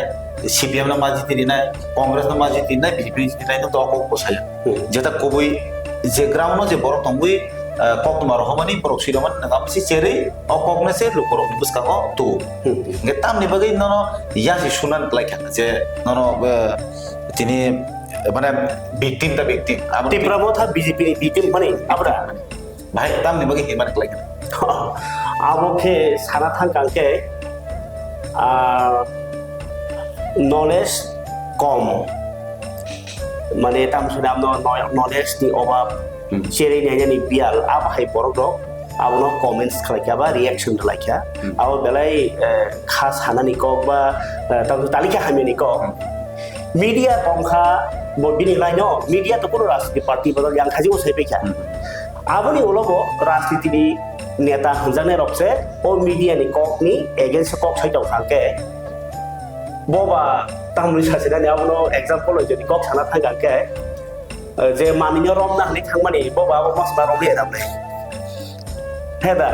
সিপিএম না মাজি তিরিনাই কংগ্রেস না মাজি তিরিনাই বিজেপি তিরিনাই তো অক বসাই যেটা কবই যে গ্রাউন্ড যে বড় তংবই কক তোমার হমানি বড় সিরমান না আমসি চেরে অ কংগ্রেসে লোকর বুসকাও তো গেতাম নি বাগৈ ননো ইয়াসি শুনান লাইকা যে ননো তিনি মানে ভিকটিম ত্রিপুরা মথা বিজেপি ভিকটিম মানে আমরা ভাই তাম নি বাগৈ হিমান লাইকা আবকে সারা থাং কালকে নলেজ কম মানে তাম সুনাম নলেজ ni অভাব চেরি নেনি বিয়াল আবহাই বড় আবনো কমেন্টস খালাইকা বা রিঅ্যাকশন খালাইকা আব বেলাই খাস হানানি কক বা তালিকা হামিনি cock media Tankha ববিনি Lino media তো কোনো রাজনীতি পার্টি বদল yang খাজি ওসাই পেখা আবনি ওলব রাজনীতি নেতা হঞ্জানে রকছে ও মিডিয়া নি কক নি এগেইনস্ট কক সাইটাও থাকে ববা তামনি সাসিনা নি আবনো एग्जांपल যদি কক সানা থাকাকে যে মানিনো রম না হনি থাংমানি ববা মাসবা রম হে দামলে heda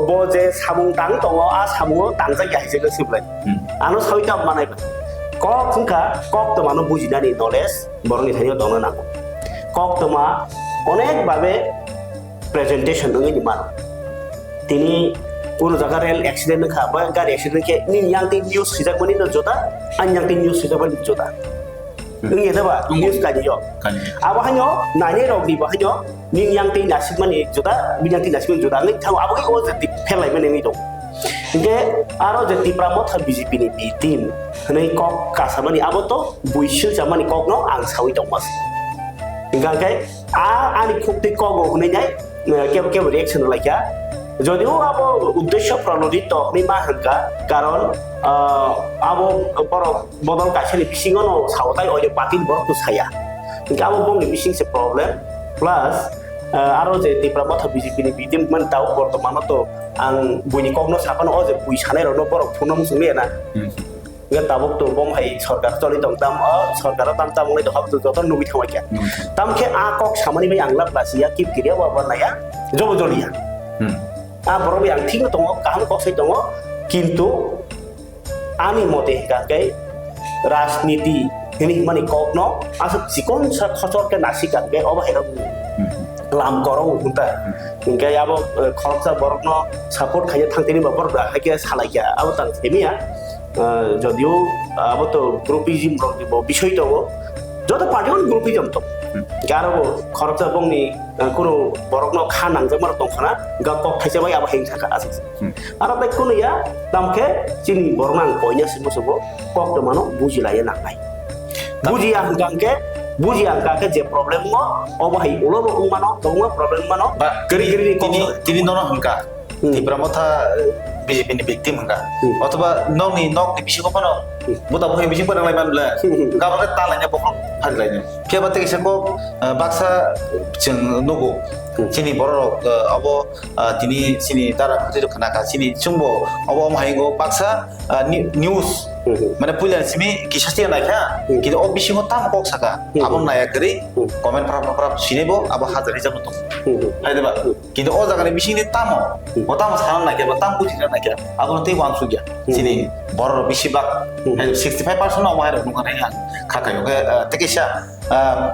bo je samung tang tongo a samungo tangja ya je siblai ano sawitam manai kok thungka kok to mano bujinani knowledge boroni thani dongna na kok to ma onek babe presentation ngi man tini কোনো জায়গা rail accident খা বা গাড়ি accident কে নি ইয়াংটি news সিজা কোনি ন জোতা আনয়াংটি news সিজা বলি জোতা ngi yeda news ka ni yo aba hanyo na ne rok di ba hanyo ning yang ti nasik mani juta binyang ti nasik juta ngi thau aba ko je ti phelai mane ngi do nge aro je ti pramo tha bjp ni bi team nei kok ka samani abo to buisil jamani kok no ang sawi tong mas ngang kai ani khuk ti kok go nei nyai ke reaction la kya যদিও আবো উদ্দেশ্য প্রণোদিত নিমা হাঙ্কা কারণ আবো বড় বদল কাছেনি বিসিংনো সাউতাই ওই পাতিল বড় তো ছায়া কিন্তু আবো বংনি বিসিং সে প্রবলেম প্লাস আরো যে Tipra Motha BJP ni bidim man tau বর্তমানত আং বইনি কগ্ন সাপানো ও যে বুই সানে রনো বড় ফোনম সুমি না ngan tabok to bom hai sarkar choli tong tam sarkar tam tam ngai to hab to joton nubi thawai kya tam ke a kok samani bai angla plasia kip kiria wa banaya jobo jolia boro yang ঠিক দङ কাম কসै দङ কিন্তু আমি মতে কাকে রাজনীতি ini mani kokno asa sikon sa khosor ke nasi kakke obahero lam korong hunta ingke abo khorsa borokno support khaya thangteni babor ba hake salaiya abo tang semia যদিও abo to groupizm rok বিষয় দङ যত পার্টিন groupism তো গারো খরচা বংনি কোনো বরকনো খানাং জমার দংখানা গা cock থাইছে by আবা হেং থাকা আছে আর বাই কোন ইয়া দামকে চিনি বরনাং কইনা সিমসবো কক তো মানো বুজিলায়ে নাংনাই বুজিয়া হাঙ্গাংকে বুজিয়া হাঙ্গাকে যে প্রবলেম মো অবাই উলবো উমানো দংমা প্রবলেম মানো বা গরি গরি তিনি নন হাঙ্গা Tipra Motha BJP ni victim hangga অথবা nokni bisi ko pano buta bohe bisi ko nang bla gabare talanya bokong hadlaina pheba te kisa ko baksa jeng nogo chini borok abo tini sini tara khoti khana ka sini chungbo abo mahingo baksa news মানে পুলিয়ান সিমি কিসাসি না খা কিন্তু ও BC ko tam kok saka abo naya gari comment prap sinebo abo hajari jam to haideba কিন্তু ও জায়গায় BC ni tamo o tamo sanan na ke ba tam buji na ke abo te wan su gya sini bor bisi bak 65% ও মায়ের নখানে খাকাyo ke tekisa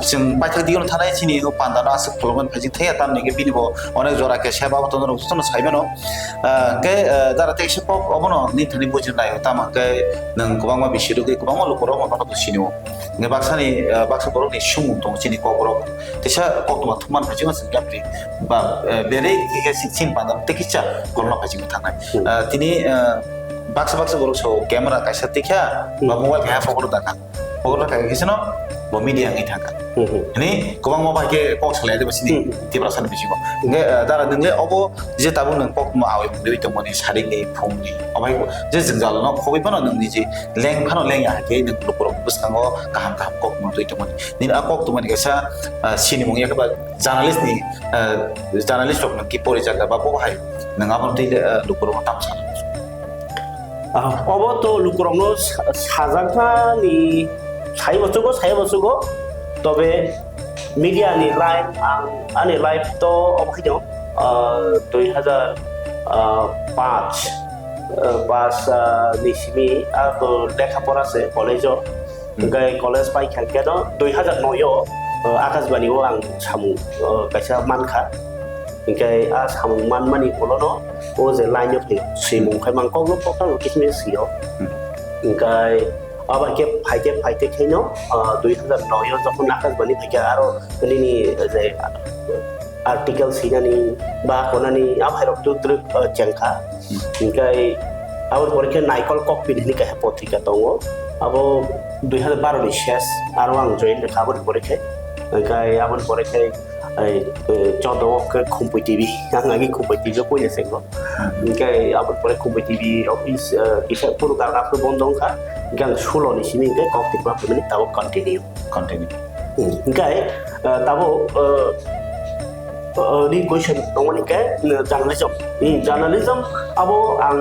जों bike दिगोन थानाय सिनि पान्दाना आस फलमन फाजिं थाया तामनि के बिनिबो अनेक जरा के सेबा बतन रसतन साइबेनो के दारा तेसे पक अबनो नि थानि बुजिनाय तामा के नों गोबांमा बिसिरु के गोबांमा लुकरो माबा तो सिनिओ ने बाक्सानि बाक्सा बरनि सुमु दं सिनि कबरो तेसा कतमा थुमान फाजिं आस गाप्रि बा बेरे के सिन पान्दा तेकिसा गलना फाजिं थानाय तिनि बाक्सा बरक सो क्यामेरा काइसा देखा बा मोबाइल के फगरो दाका फगरो का किसनो bo media ngai thaka ini kobang ma ba ke kok salai de basini tibra san bisi ko nge dara nge obo je tabu nang kok ma awe de to moni sari ni phong ni abai ko je jingjal no khobi pano nang ni je leng phano leng ya ke nang lukro busango kaham kok mo to moni nin a kok to moni ka sa sini mong ya ka ba journalist ok nang ki pori jaga ba bo hai nang abon te lukro ma tam sa obo to lukro no sajangta ni সাই বছর তবে media ni live ani live to obhino 2005 nisimi ato লেখা পড়া আছে কলেজো গাই college পাই খাকে দ 2009 আকাশবাণীও আং সামু কাইসা মানখা গাই আ সামু মানমানি কলনো ও যে লাইন অফ সিমু খাইমাং কগলো পকাং কিসমি সিও গাই আবার কে ফাইতে খেনো 2009 যখন আকাশবাণী থেকে আরো নিনি যে আর্টিকেল সিনানি বা কোনানি আভাইরক তো চেংখা ইনকাই আবার পরীক্ষা নাইকল ককপিট হিনি কাহে পত্রিকা দङ আবো 2012 नि শেষ আর আং জয়েন লেখাবর পরীক্ষা ইনকাই আবার পরীক্ষা এই 14 ke Kumpuy TV ang lagi Kumpuy TV ko ya sengko inkay abot pore Kumpuy TV office isa puro karena aku bondong ka gang sulo ni sini inkay kok tiba pemini tahu continue inkay tahu di question tongoni inkay journalism abo ang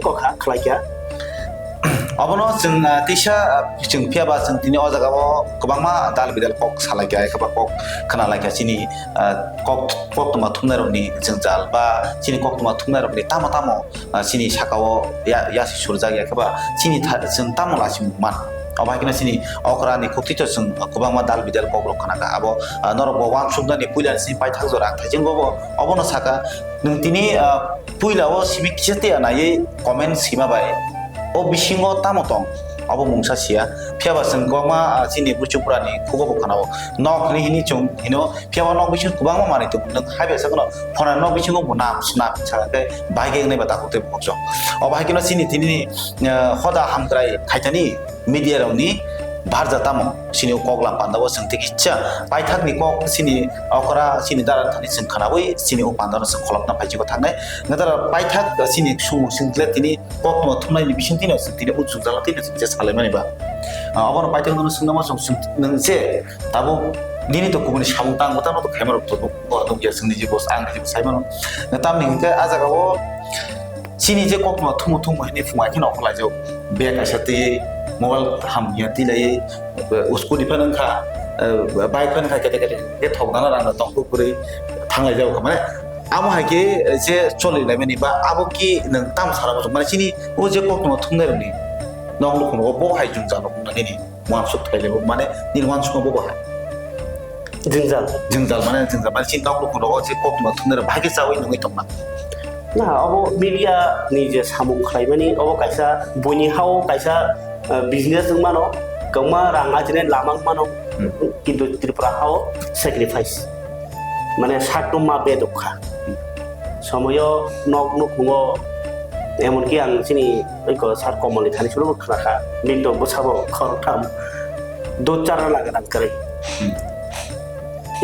kok ha klaya abono जों tisa जों phiaba जों tini o jaga o kwbangma dal bidal kok salaikia khaba kok khnalaikia chini kok tuma thumnai rokni jongjal ba chini kok tuma thumnai rokni tamo chini sakao yasi surjak khaba chini जों tamo lasim man abahikina chini okra ni khukti जों kwbangma dal bidal kok rok khanaka abo norok bo wang subna ni puilan si pai thak jora thajing bo abono saka nung tini puilao sibik chete anai comment sima bai o bisingo tamo tong abo mungsa sia phiaba जों kwbangma chini Tripura ni khubo khanao nok ni hini chung hino phiaba nok bising kwbangma mani to nung haibe sakono phona nok bisingo bunam sna chake baige nei bata kote bokjo abahikina chini tini Hoda Hamrai Khaithani Mediarokni Barja Tamo sini koklam pandawo sengtik icha paithak ni kok sini okra sini daran thani sing khanawai sini o pandaro sing kholapna phaiji ko thangnai ngadar paithak sini sumu singtle tini kok no thumnai ni bising tini tini utsuk jala tini je salaimani ba abono paithak no singnama song nungse tabo dini to kubuni samung tang mata no to khamar to dum ya singni ji bos ang ji saimano natam ni ke ajaga o sini je kok no thumu ni fungai kino okla jo bek asati mobile ham ya tilai उसको defend खा bike fun खा केते के थगना राना तंखु पुरै थांलाय जाव माने आमो हाके जे चलिलाय माने बा आबो कि नों ताम साराबो माने सिनि ओ जे कक्टम थुंनाय रनि नंग लखनो बो हाय जुं जानो बुंनानै नि वानसुक थाइलेबो माने नि वानसुक बो हाय जोंजाल माने सिनि नंग लखनो जे कक्टम थुंनाय भागे जावै नङै तंना ना अब मीडिया नि जे सामुं खालायमानि अब कायसा बनि हाव कायसा बिजनेस जों मानो गमा रांगा जने लामां मानो किन्तु त्रिपुरा हाव सैक्रिफाइस माने सातमा बेदखा समयो नक नुखुङो एमनकि आं सिनि ओइको सार कमलनि थानि सुरु खराखा मिन्टो बसाबो खरथाम दोचारा लागन करे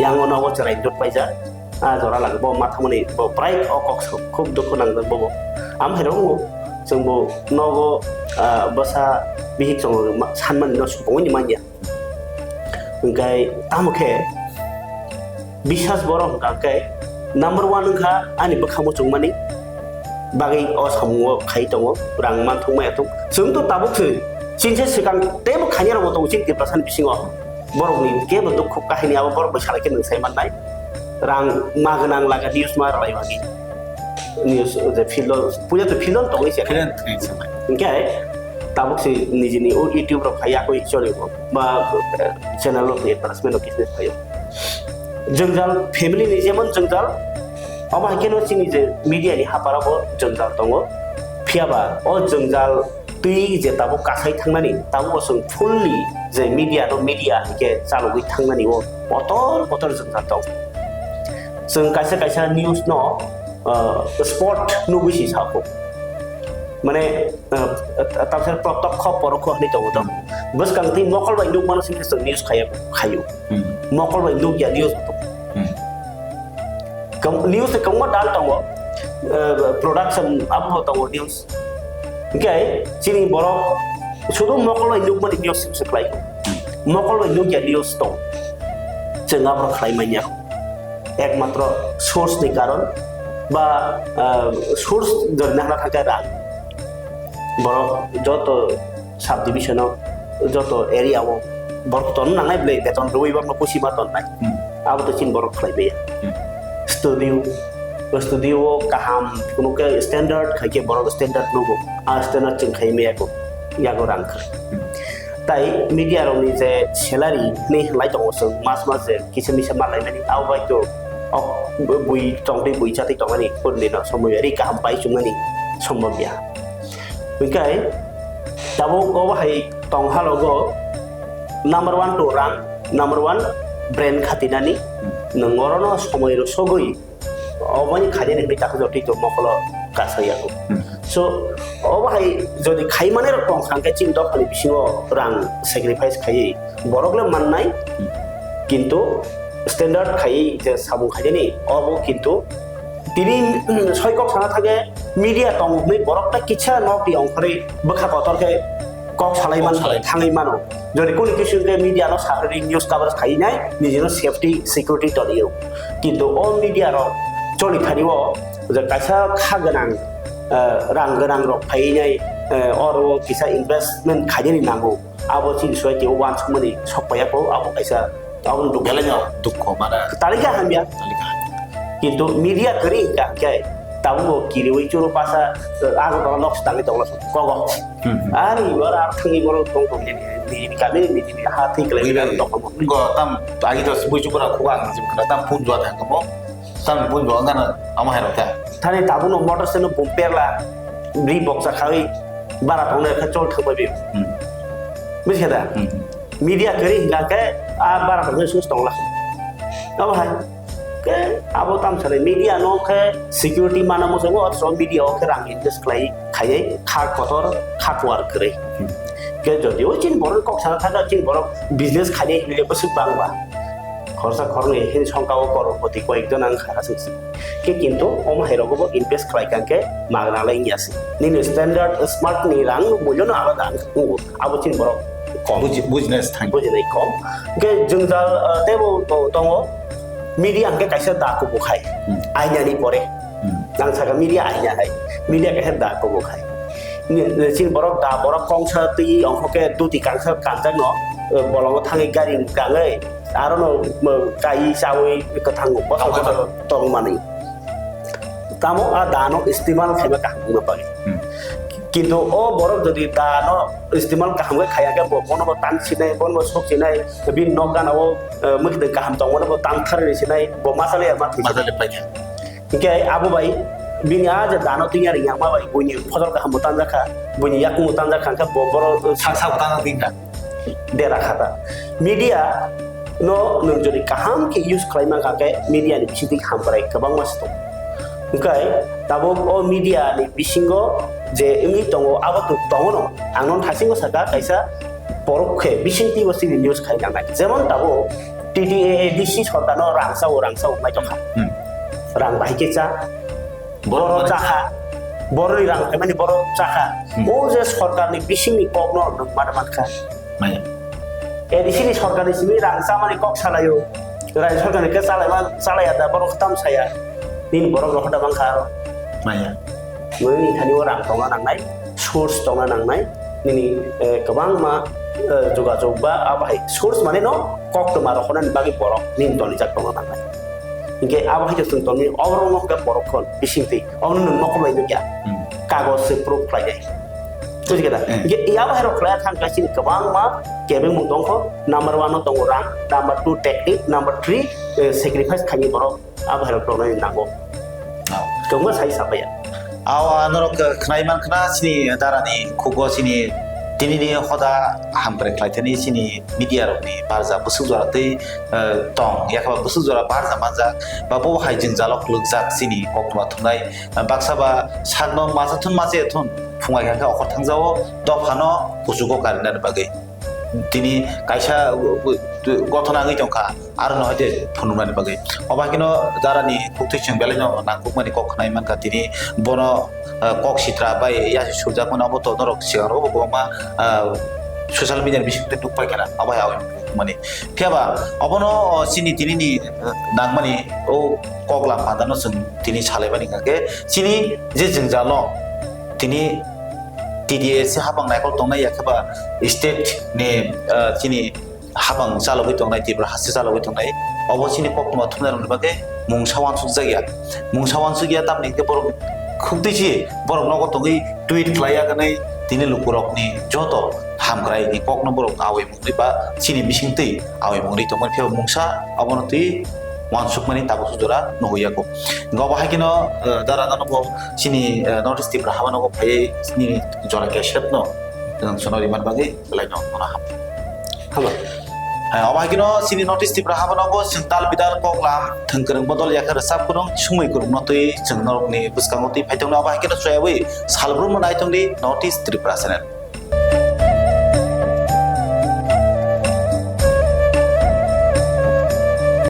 यांगो नव चराय दोट पाइजा आ जरा लागबो माथामनि बो प्राय अकक्स खूब दुख नांगन बो आम हेरो जोंबो नगो बसा बिहित जों सानमान न सुबुंनि मानिया ओंखाय तामखे बिसास बर' गाके नम्बर 1 ओंखा आनि बखामो जोंमानि बागै अ सामुङो खाइ दङ रां मान थंमायाथ जोंथ' ताबुखो सिनसे सिगां तेबो खानिया रबो दङ सिन तिप्रासान बिसिङो बर'नि केबो दुख काहिनी आबो बर' बैसालके नोंसाय माननाय रां मागोनां लागा निउस मा राय बागि निउस जे फिल्ड पुजा तो फिल्ड तो इसे ओंखाय ताबुकसे निजिनि ओ यूट्यूब रो खाया कोइ चलेबो बा चैनल रो एडभार्टाइजमेन्ट किसने खायो जोंजाल फेमिलि नि जेमन जोंजाल अब हाकेनो सिनि जे मीडिया नि हापाराबो जोंजाल दङ फियाबा अ जोंजाल तुइ जे ताबो कासाय थांनानि ताबो जों फुल्ली जे मीडिया के चालुगै थांनानि ओ पतर जोंजाल दं जों कायसा निउस न स्पट नुबुसि साखौ माने ताबसे प्रत्यक्ष परख हनि दङ बस कांति मकल बाय नुक मानसिन जों निउस खायो मकल बाय नुक या निउस कम निउस कम डाल दङ प्रोडक्शन अब दङ निउस ओंखाय सिनि बर' सुदु मकल बाय नुक माने निउस सप्लाय मकल बाय नुक या निउस दं जों आब्र खालायमानिया एकमात्र सोर्स नि कारण बा सोर्स जरना थाका रां बर' जत साब डिविजनाव जत एरियाव बरतन नांनाय ब्ले बेतन रविबार न कुसिमा तननाय आबो तो चिन बर' खालायबाय स्टुडियो काहाम कुनो के स्टैंडर्ड खाके बर' स्टैंडर्ड नगो आ स्टैंडर्ड जों खायमेयाको यागो रां ताई मीडिया रनि जे सैलारि नि लाइ दङ जों मास जे किसमिसा मालायनानै आवबाय तो बुई टंगदै बुई जाति टंगानि पुरलिनो समयारि गाहाम पाइ सुंगानि सम्भवया ओंखाय दाबो गबाहाय टंहालगो नम्बर 1 तो रां नम्बर 1 ब्रेन खातिनानि नंगरनो समयरो सगै अबानि खादिनि बिताखो जति तो मखल कासायाको सो अबाहाय जदि खाइमाने रकम खांके चिन दखनि बिसिङो रां सैक्रिफाइस खायै बरगले माननाय किन्तु स्टैंडर्ड खाई जे साबुं खायनि अबो किन्तु तिनि सयकक साना थागे मीडिया तंगनै बरकटा किछा नकि अंखरै बखा पतरके कक सालायमान थाङै मानो जदि कुनि किसुके मीडिया न साखरि न्यूज कवरेज खाइनाय निजेनो सेफ्टी सिक्युरिटी तलियो किन्तु अ मीडिया र चलि थानिव जे कायसा खागोनां रां गोनां रक फायनाय oro kisa investment khajani nango abo chin soi ke wan chumani sokpaya ko abo kaisa abun du Galanya dukho mana talika hambia কিন্তু মিডিয়া করি কাকে তাও কিরিওই চুরো পাসা আগো তো লক্ষ তাঙ্গে তো লক্ষ কগ আর ইবার আর থাঙ্গি বড় তং তং ni kami ni hati kelainan tok mo go tam agi to sibu chupura khuang jim kana tam phun jwa thang mo tam phun jwa ngana ama hero ta thani tabu no motor se no bomperla ri boxa khai bara tong ne khachol thangba bi বুঝছেদা media করি হিলাকে আর bara tong ne sus tong la abo hai ke abo tam sare media no ke security mana mo so so media ke rang invest klai khai khar kotor khakwar kre ke jodi o chin bor kok sa tha chin bor business khali le bas bangba খরচা খরনে হেন সংখ্যাও করপতি কয়েকজন আং খারাসি কে কিন্তু ওম হেরগো invest ক্রাইকাকে মাগনালাই ইয়াসি নিন standard smart নি রাং মূল্য না আলাদা আবো চিন বড় কম business thang বুঝিনাই কম কে জংজাল তেবো তো দङ মিডিয়া কে কাইসা দাকো বখাই আইনানি পরে নাং সাকা মিডিয়া আইনা হাই মিডিয়া কে দা কো বখাই চিন বড় দা বড় কংসা তি অংখকে দুটি কাংসা কাঞ্জা ন বলং থাঙ্গি গাড়ি গাঙ্গৈ I don't know kai sawi ke thang ko tong mani tamo a dano istimal khaiba ka na pagi kintu o borok jodi dano istimal ka hamga khaya ga bono bo tan sinai bono sok sinai bin nogan o mukde ka ham tong bo tan thar ni sinai bo masale ma masale pai ke abu bai bin a ja dano tinya ri yang ma bai buni phodor ka ham tan jakha buni yak mu tan jakha ka bo boro sang sang tan dinga dera khata media no nunjuri kaham ke use klaima kake media ni bisiti hamrai kabang masto ukai tabo o media ni bisingo je imi tongo abatu tongo no angnon thasingo saka kaisa porokhe bisinti bosi news khai na jemon tabo TDADC sorkano rangsa mai tokha rang bai ke cha boro chakha boro rang mani boro chakha o je sorkar ni bisini kokno madmat kha mai এদিকে সরকারি সিমি রাংসা মানে cock সালায়ো রাই সরকারি কে সালায়া দা বড় খতাম সায়া নিন বড় রহটা বাংখা আর maya মই খালি ও রাং টঙা নাংনাই সোর্স টঙা নাংনাই নিনি গোবাং মা যোগাযোগ বা আবাই সোর্স মানে ন কক তো মা রহনানি বাকি বড় নিন তনি জাক টঙা নাংনাই ইনকে আবাই তো তনি অবরং কে বড়খন বিসিংতি অবন নকলাই নয়া কাগজ সে প্রুফ লাই যায় বুঝি কেদা ইনকে ইয়া বাহির খলা থাং কাসিন গোবাং মা কেবে মু দংখ নাম্বার 1 দং রাং নাম্বার 2 টেকনিক নাম্বার 3 স্যাক্রিফাইস খানি বড় আবাহির টঙাই নাগো কমা সাই সাবায়া awa norok khnaiman khna sini darani khugo sini tinini hoda hambre Khaithani sini Mediarokni Barja busujora tei tong yakaba busujora Barja manja ba bo haijing jalok lugjak sini kokma thunai baksaba sagno masathun maje thun fungai kha okhor thangjao dofano kusugo karinar bagai tini kaisa gotona ngai tongkha aro no hoite phunumani bagai obakino darani khukti cheng belino nangkukmani kok khnaiman ka tini bono kok sitra bai yasi surja kono obo to norok sigaro bo ma social media bisingte dukpai kana abai awi mani phiaba obono sini tini ni nangmani o kokla padano sung tini chalaibani kake sini je jengjalo tini TDS habang naikol tongnai yakaba state ne chini habang chalogoi tongnai Tripura hasi chalogoi tongnai obo chini kokma thumnar bage mungsawan sugya tamni ke borok khukdichi borok nogo tongi tweet khlaya ganai tini lukurokni joto hamrai ni kokno borok awi mungri ba chini bisingtei awi mungri tongmai pheo mungsa abono tui wansukmani tabu sujora nohoyako goba hakino dara danobo sini notice Tripura habanogo phai sini jora keshet no sonori man bagi laino ona hama obakino sini notice Tripura habanogo singtal bidal koklam thangkrang bodol yakar sapkurong sumai kurung notoi jengnorokni buskango tui phaitongna obakino choyawi salbrum nai tongni notice Tripura channel